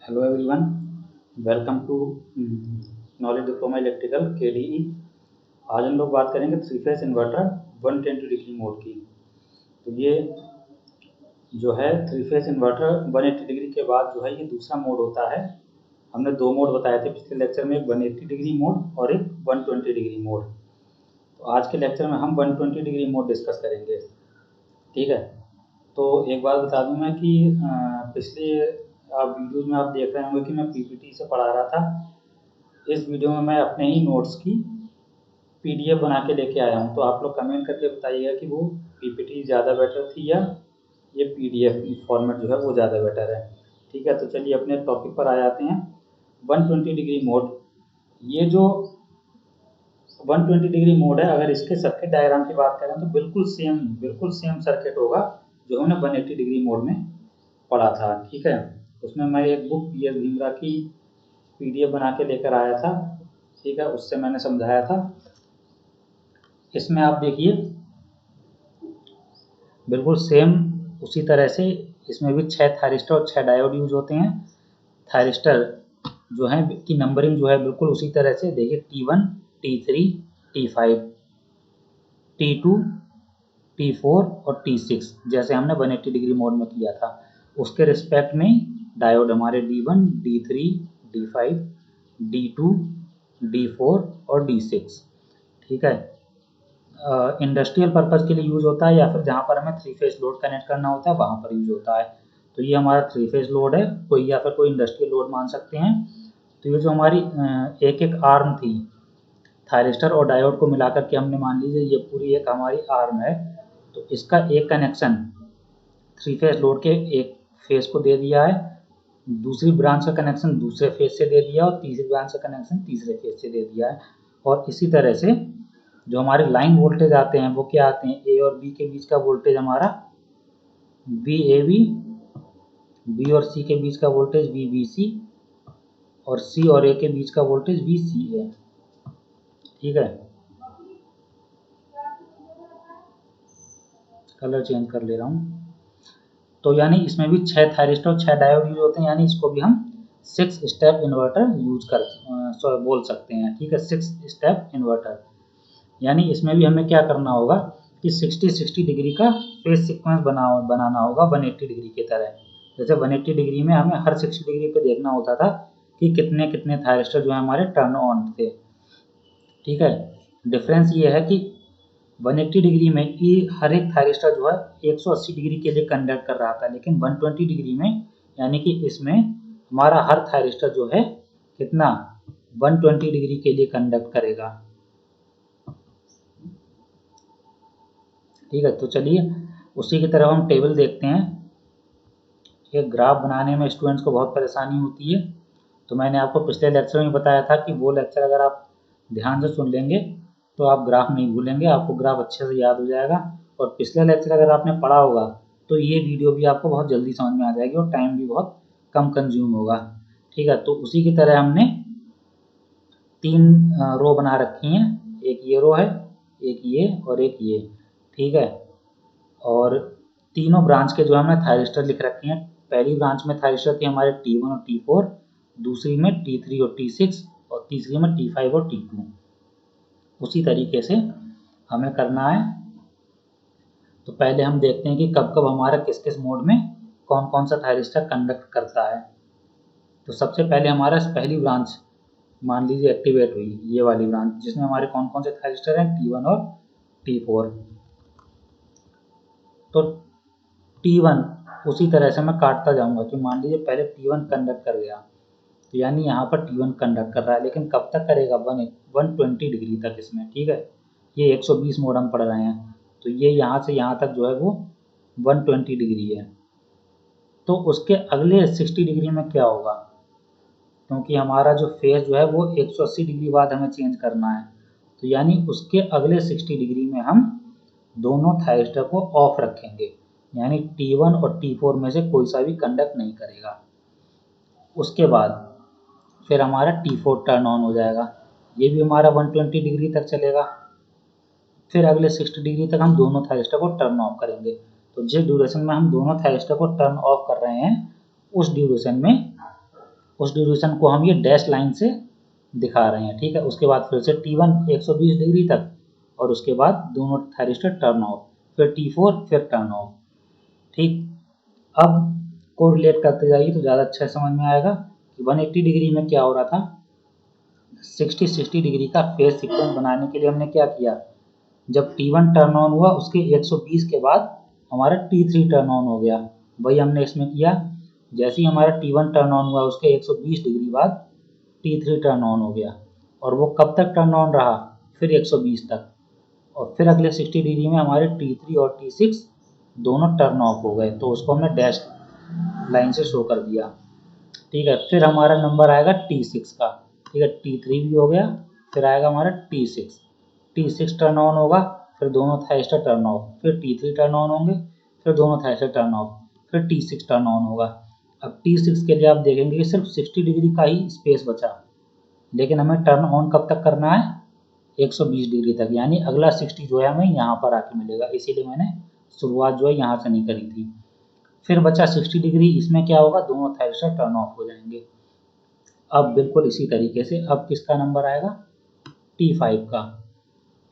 Hello everyone, welcome to knowledge diploma electrical KDE। आज हम लोग बात करेंगे three phase inverter 120 degree mode की। तो ये जो है थ्री फेज इन्वर्टर 180 डिग्री के बाद जो है ये दूसरा मोड होता है। हमने दो मोड बताए थे पिछले लेक्चर में, एक 180 डिग्री मोड और एक 120 डिग्री मोड। तो आज के लेक्चर में हम 120 डिग्री मोड डिस्कस करेंगे। ठीक है, तो एक बात बता दूं मैं कि पिछले आप वीडियोज में आप देख रहे होंगे कि मैं PPT से पढ़ा रहा था। इस वीडियो में मैं अपने ही नोट्स की PDF बना के लेके आया हूँ। तो आप लोग कमेंट करके बताइएगा कि वो PPT ज़्यादा बेटर थी या ये PDF फॉर्मेट जो है वो ज़्यादा बेटर है। ठीक है, तो चलिए अपने टॉपिक पर आ जाते हैं। 120 डिग्री मोड, ये जो 120 डिग्री मोड है, अगर इसके सर्किट डायग्राम की बात करें तो बिल्कुल सेम सर्किट होगा जो हमने 180 डिग्री मोड में पढ़ा था। ठीक है, उसमें मैं एक बुक PS भीमरा की PDF बना के लेकर आया था। ठीक है, उससे मैंने समझाया था। इसमें आप देखिए बिल्कुल सेम उसी तरह से इसमें भी 6 थायरिस्टर और 6 डायोड यूज होते हैं। थायरिस्टर जो है की नंबरिंग जो है बिल्कुल उसी तरह से देखिए T1, T3, T5, T2, T4 और T6 जैसे हमने 180 डिग्री मोड में किया था। उसके रिस्पेक्ट में डायोड हमारे D1, D3, D5, D2, D4 और D6। ठीक है, इंडस्ट्रियल पर्पज़ के लिए यूज होता है या फिर जहाँ पर हमें थ्री फेज लोड कनेक्ट करना होता है वहाँ पर यूज होता है। तो ये हमारा थ्री फेज लोड है, कोई या फिर कोई इंडस्ट्रियल लोड मान सकते हैं। तो ये जो हमारी एक एक आर्म थी थायरिस्टर और डायोड को मिलाकर के हमने मान लीजिए ये पूरी एक हमारी आर्म है। तो इसका एक कनेक्शन थ्री फेज लोड के एक फेज को दे दिया है, दूसरी ब्रांच का कनेक्शन दूसरे फेज से दे दिया और तीसरी ब्रांच का कनेक्शन तीसरे फेज से दे दिया है। और इसी तरह से जो हमारे लाइन वोल्टेज आते हैं वो क्या आते हैं, A और B के बीच का वोल्टेज हमारा VAB, B और C के बीच का वोल्टेज VBC और C और A के बीच का वोल्टेज VCA। ठीक है, कलर चेंज कर ले रहा हूँ। तो यानी इसमें भी 6 थायरिस्टर और 6 डायोड यूज होते हैं, यानी इसको भी हम 6 स्टेप इन्वर्टर यूज कर बोल सकते हैं। ठीक है, 6 स्टेप इन्वर्टर। यानी इसमें भी हमें क्या करना होगा कि 60-60 डिग्री का फेज सीक्वेंस बनाना होगा 180 डिग्री की तरह। जैसे 180 डिग्री में हमें हर 60 डिग्री पे देखना होता था कि कितने कितने थायरिस्टर जो है हमारे टर्न ऑन थे। ठीक है, डिफरेंस ये है कि 180 डिग्री में हर एक थायरिस्टर जो है 180 डिग्री के लिए कंडक्ट कर रहा था, लेकिन 120 डिग्री में यानी कि इसमें हमारा हर थायरिस्टर जो है कितना 120 डिग्री के लिए कंडक्ट करेगा। ठीक है, तो चलिए उसी की तरफ हम टेबल देखते हैं। एक ग्राफ बनाने में स्टूडेंट्स को बहुत परेशानी होती है, तो मैंने आपको पिछले लेक्चर में बताया था कि वो लेक्चर अगर आप ध्यान से सुन लेंगे तो आप ग्राफ नहीं भूलेंगे, आपको ग्राफ अच्छे से याद हो जाएगा। और पिछला लेक्चर अगर आपने पढ़ा होगा तो ये वीडियो भी आपको बहुत जल्दी समझ में आ जाएगी और टाइम भी बहुत कम कंज्यूम होगा। ठीक है, तो उसी की तरह हमने 3 रो बना रखी हैं, एक ये रो है, एक ये और एक ये। ठीक है, और तीनों ब्रांच के जो हमने थायरिस्टर लिख रखे हैं। पहली ब्रांच में थायरिस्टर थे हमारे T1 और T4, दूसरी में T3 और T6 और तीसरी में T5 और T2। उसी तरीके से हमें करना है। तो पहले हम देखते हैं कि कब कब हमारा किस किस मोड में कौन कौन सा थायरिस्टर कंडक्ट करता है। तो सबसे पहले हमारा पहली ब्रांच मान लीजिए एक्टिवेट हुई, ये वाली ब्रांच जिसमें हमारे कौन कौन से थायरिस्टर हैं T1 और T4। तो T1 उसी तरह से मैं काटता जाऊंगा कि मान लीजिए पहले T1 कंडक्ट कर गया, तो यानी यहाँ पर T1 कंडक्ट कर रहा है, लेकिन कब तक करेगा 120 डिग्री तक इसमें। ठीक है, ये 120 मोड हम पढ़ रहे हैं, तो ये यहाँ से यहाँ तक जो है वो 120 डिग्री है। तो उसके अगले 60 डिग्री में क्या होगा, क्योंकि हमारा जो फेज जो है वो 180 डिग्री बाद हमें चेंज करना है, तो यानी उसके अगले 60 डिग्री में हम दोनों थायरिस्टर को ऑफ रखेंगे, यानी T1 और T4 में से कोई सा भी कंडक्ट नहीं करेगा। उसके बाद फिर हमारा T4 टर्न ऑन हो जाएगा, ये भी हमारा 120 डिग्री तक चलेगा। फिर अगले 60 डिग्री तक हम दोनों थायरिस्टर को टर्न ऑफ करेंगे। तो जिस ड्यूरेशन में हम दोनों थायरिस्टर को टर्न ऑफ कर रहे हैं उस ड्यूरेशन में उस ड्यूरेशन को हम ये डैश लाइन से दिखा रहे हैं, ठीक है। उसके बाद फिर से T1 120 डिग्री तक, और उसके बाद दोनों थायरिस्टर टर्न ऑफ, फिर T4 फिर टर्न ऑफ, ठीक। अब कोरिलेट करते जाइए तो ज़्यादा अच्छा समझ में आएगा कि 180 डिग्री में क्या हो रहा था। 60 डिग्री का फेज सीक्वेंस बनाने के लिए हमने क्या किया, जब T1 टर्न ऑन हुआ उसके 120 के बाद हमारा T3 टर्न ऑन हो गया। वही हमने इसमें किया, जैसे ही हमारा T1 टर्न ऑन हुआ उसके 120 डिग्री बाद T3 टर्न ऑन हो गया, और वो कब तक टर्न ऑन रहा, फिर 120 तक, और फिर अगले 60 डिग्री में हमारे T3 और T6 दोनों टर्न ऑफ हो गए, तो उसको हमने डैश लाइन से शो कर दिया, ठीक है। फिर हमारा नंबर आएगा T6 का, ठीक है। T3 भी हो गया, फिर आएगा हमारा T6 टर्न ऑन होगा, फिर दोनों थायरिस्टर टर्न ऑफ, फिर T3 टर्न ऑन होंगे, फिर दोनों थायरिस्टर टर्न ऑफ, फिर T6 टर्न ऑन होगा। अब T6 के लिए आप देखेंगे कि सिर्फ 60 डिग्री का ही स्पेस बचा, लेकिन हमें टर्न ऑन कब तक करना है, 120 डिग्री तक, यानी अगला 60 जो है हमें यहाँ पर आके मिलेगा, इसीलिए मैंने शुरुआत जो है यहाँ से नहीं करी थी। फिर बचा 60 डिग्री, इसमें क्या होगा, दोनों थायरिस्टर टर्न ऑफ हो जाएंगे। अब बिल्कुल इसी तरीके से अब किसका नंबर आएगा, T5 का।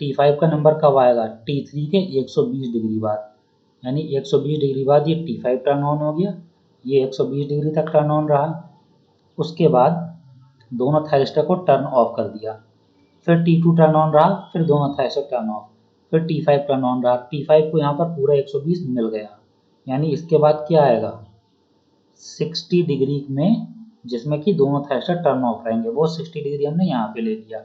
T5 का नंबर कब आएगा, T3 के 120 डिग्री बाद, यानी 120 डिग्री बाद ये T5 टर्न ऑन हो गया, ये 120 डिग्री तक टर्न ऑन रहा, उसके बाद दोनों थायरिस्टर को टर्न ऑफ कर दिया, फिर T2 टर्न ऑन रहा, फिर दोनों थायरिस्टर टर्न ऑफ, फिर T5 टर्न ऑन रहा, T5 को यहाँ पर पूरा 120 मिल गया, यानी इसके बाद क्या आएगा, 60 डिग्री में जिसमें कि दोनों थायरिस्टर टर्न ऑफ रहेंगे, वो 60 डिग्री हमने यहाँ पे ले लिया।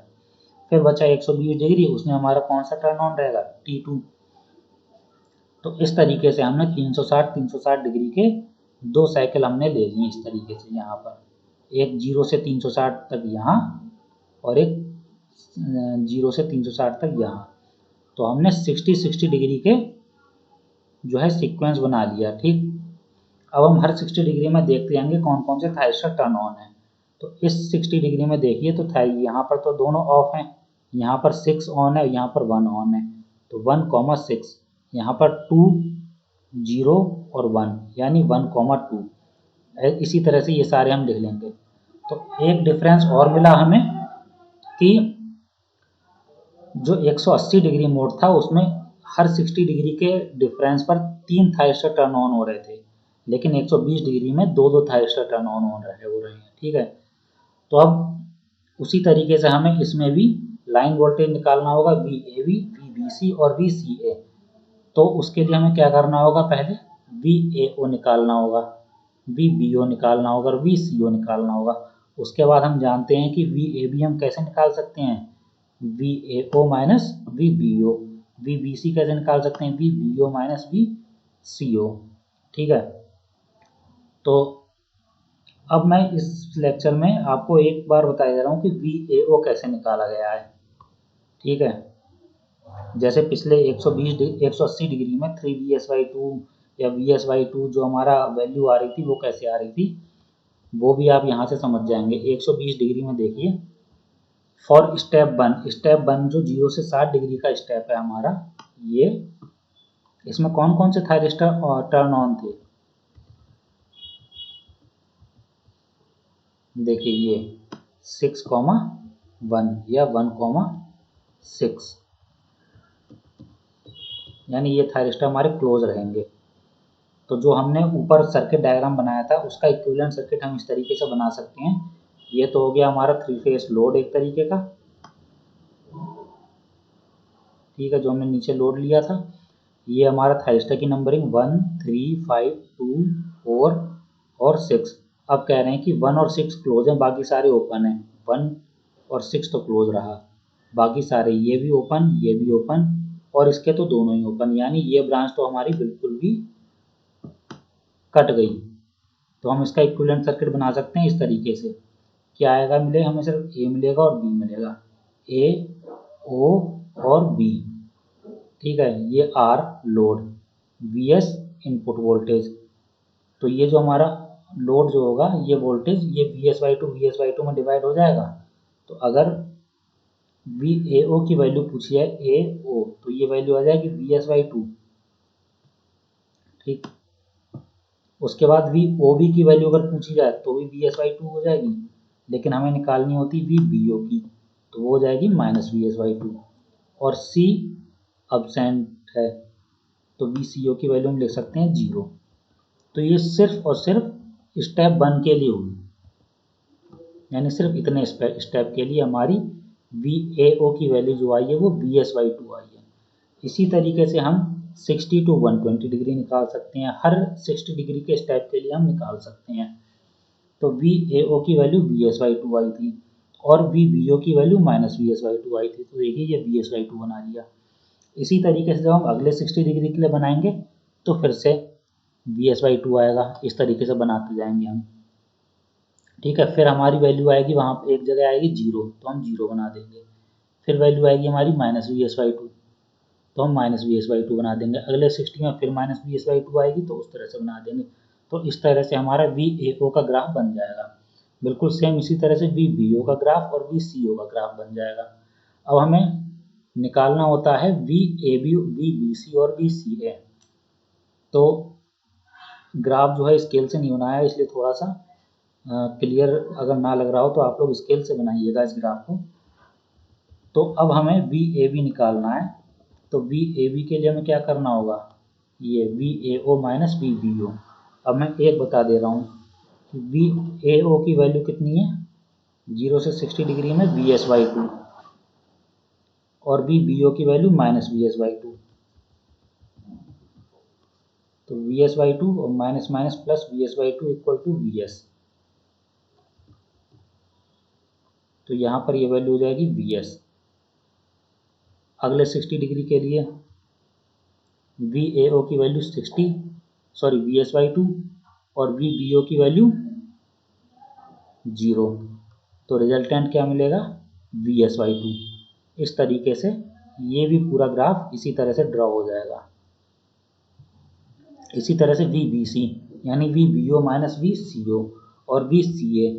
फिर बचा 120 डिग्री, उसमें हमारा कौन सा टर्न ऑन रहेगा, T2। तो इस तरीके से हमने 360 डिग्री के दो साइकिल हमने ले लिए इस तरीके से, यहाँ पर एक 0 से 360 तक यहाँ, और एक 0 से 360 तक यहाँ। तो हमने 60 डिग्री के जो है सीक्वेंस बना लिया, ठीक। अब हम हर 60 डिग्री में देखते जाएंगे कौन कौन से थायरिस्टर टर्न ऑन है। तो इस 60 डिग्री में देखिए तो यहाँ पर तो दोनों ऑफ हैं, यहाँ पर 6 ऑन है, यहाँ पर 1 ऑन है, तो 1,6, यहाँ पर 2, 0 और 1, यानी 1,2। इसी तरह से ये सारे हम लिख लेंगे। तो एक डिफरेंस और मिला हमें कि जो 180 डिग्री मोड था उसमें हर 60 डिग्री के डिफरेंस पर 3 थायरिस्टर टर्न ऑन हो रहे थे, लेकिन 120 डिग्री में दो थायरिस्टर टर्न ऑन हो रहे हैं, ठीक है। तो अब उसी तरीके से हमें इसमें भी लाइन वोल्टेज निकालना होगा, VAB, VBC और VCA। तो उसके लिए हमें क्या करना होगा, पहले VAO निकालना होगा, VBO निकालना होगा और VCO निकालना होगा। उसके बाद हम जानते हैं कि VAB हम कैसे निकाल सकते हैं, VAO माइनस VBO, VBC कैसे निकाल सकते हैं, VBO माइनस VCO, ठीक है। तो अब मैं इस लेक्चर में आपको एक बार बताया जा रहा हूँ कि VAO कैसे निकाला गया है, ठीक है। जैसे पिछले 180 डिग्री में 3VS/2 या VS/2 जो हमारा वैल्यू आ रही थी वो कैसे आ रही थी, वो भी आप यहाँ से समझ जाएंगे। 120 डिग्री में देखिए, फॉर स्टेप 1 जो 0 से 60 डिग्री का स्टेप है हमारा, ये इसमें कौन कौन से थायरिस्टर टर्न ऑन थे, देखिए ये 6,1 या 1,6, यानी ये थायरिस्टर हमारे क्लोज रहेंगे। तो जो हमने ऊपर सर्किट डायग्राम बनाया था उसका इक्विवेलेंट सर्किट हम इस तरीके से बना सकते हैं। ये तो हो गया हमारा 3 फेज लोड एक तरीके का, ठीक है, जो हमने नीचे लोड लिया था। ये हमारा थायरिस्टर की नंबरिंग 1, 3, 5, 2, 4 और 6। अब कह रहे हैं कि 1 और 6 क्लोज हैं, बाकी सारे ओपन हैं। 1 और 6 तो क्लोज रहा, बाकी सारे ये भी ओपन, ये भी ओपन, और इसके तो दोनों ही ओपन, यानी ये ब्रांच तो हमारी बिल्कुल भी कट गई। तो हम इसका इक्विवेलेंट सर्किट बना सकते हैं इस तरीके से। क्या आएगा, मिले हमें सिर्फ A मिलेगा और B मिलेगा, A, O और B, ठीक है। ये R load, VS input voltage. तो ये जो हमारा लोड जो होगा ये वोल्टेज ये VS/2 में डिवाइड हो जाएगा। तो अगर VAO की वैल्यू पूछी है AO, तो ये वैल्यू आ जाएगी VS/2, ठीक। उसके बाद वी ओ बी की वैल्यू अगर पूछी जाए तो भी वी एस बाई टू हो जाएगी, लेकिन हमें निकालनी होती वी बी ओ की, तो वो हो जाएगी minus V S by two. और सी अब्सेंट है तो वी सी ओ की वैल्यू हम लिख सकते हैं 0। तो ये सिर्फ और सिर्फ स्टेप 1 के लिए हुई, यानी सिर्फ इतने स्टेप के लिए हमारी वी ए ओ की वैल्यू जो आई है वो वी एस बाई टू आई है। इसी तरीके से हम 60 टू 120 डिग्री निकाल सकते हैं, हर 60 डिग्री के स्टेप के लिए हम निकाल सकते हैं। तो वी ए ओ की value V S by two आई थी और वी बी ओ की value minus V S by two आई थी, तो देखिए ये वी एस बाई टू बना लिया। इसी तरीके से जब हम अगले 60 डिग्री के लिए बनाएंगे तो फिर से वी एस बाई टू आएगा, इस तरीके से बनाते जाएंगे हम। ठीक है, फिर हमारी वैल्यू आएगी वहाँ पे एक जगह आएगी 0, तो हम 0 बना देंगे। फिर वैल्यू आएगी हमारी minus V S by two, तो हम minus V S by to बना देंगे। अगले 60 में फिर minus V S by to आएगी तो उस तरह से बना देंगे। तो इस तरह से हमारा वी ए ओ का ग्राफ बन जाएगा। बिल्कुल सेम इसी तरह से वी बी ओ का ग्राफ और वी सी ओ का ग्राफ बन जाएगा। अब हमें निकालना होता है V A B, V B C और वी सी ए। तो ग्राफ जो है स्केल से नहीं बनाया, इसलिए थोड़ा सा क्लियर अगर ना लग रहा हो तो आप लोग स्केल से बनाइएगा इस ग्राफ को। तो अब हमें वी ए बी निकालना है, तो वी ए बी के लिए हमें क्या करना होगा, ये V A O minus V B O. अब मैं एक बता दे रहा हूँ कि वी ए ओ की वैल्यू कितनी है, 0 से 60 डिग्री में वी एस बाई टू, और वी बी ओ की value minus V S by two. तो वी एस बाई टू और minus minus plus V S by two equal to V S. तो यहाँ पर ये वैल्यू हो जाएगी वी एस। अगले 60 डिग्री के लिए वी ए ओ की value 60, sorry we S by two, और वी बी ओ की वैल्यू 0। तो रिजल्टेंट क्या मिलेगा, वी एस बाई टू। इस तरीके से ये भी पूरा ग्राफ इसी तरह से ड्रॉ हो जाएगा। इसी तरह से वी बी सी यानी V B O minus V C O, और V C A,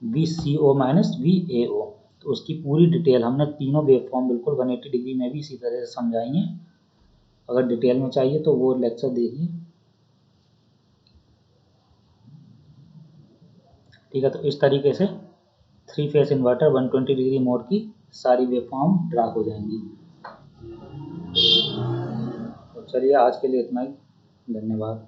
V C O minus V A O. तो उसकी पूरी डिटेल हमने तीनों वेव फॉर्म बिल्कुल 180 डिग्री में भी इसी तरह से समझाई हैं। अगर डिटेल में चाहिए तो वो लेक्चर देखिए। ठीक है, तो इस तरीके से 3 फेस इन्वर्टर 120 डिग्री मोड की सारी वेव फॉर्म ड्रा हो जाएंगी। तो चलिए आज के लिए इतना ही, धन्यवाद।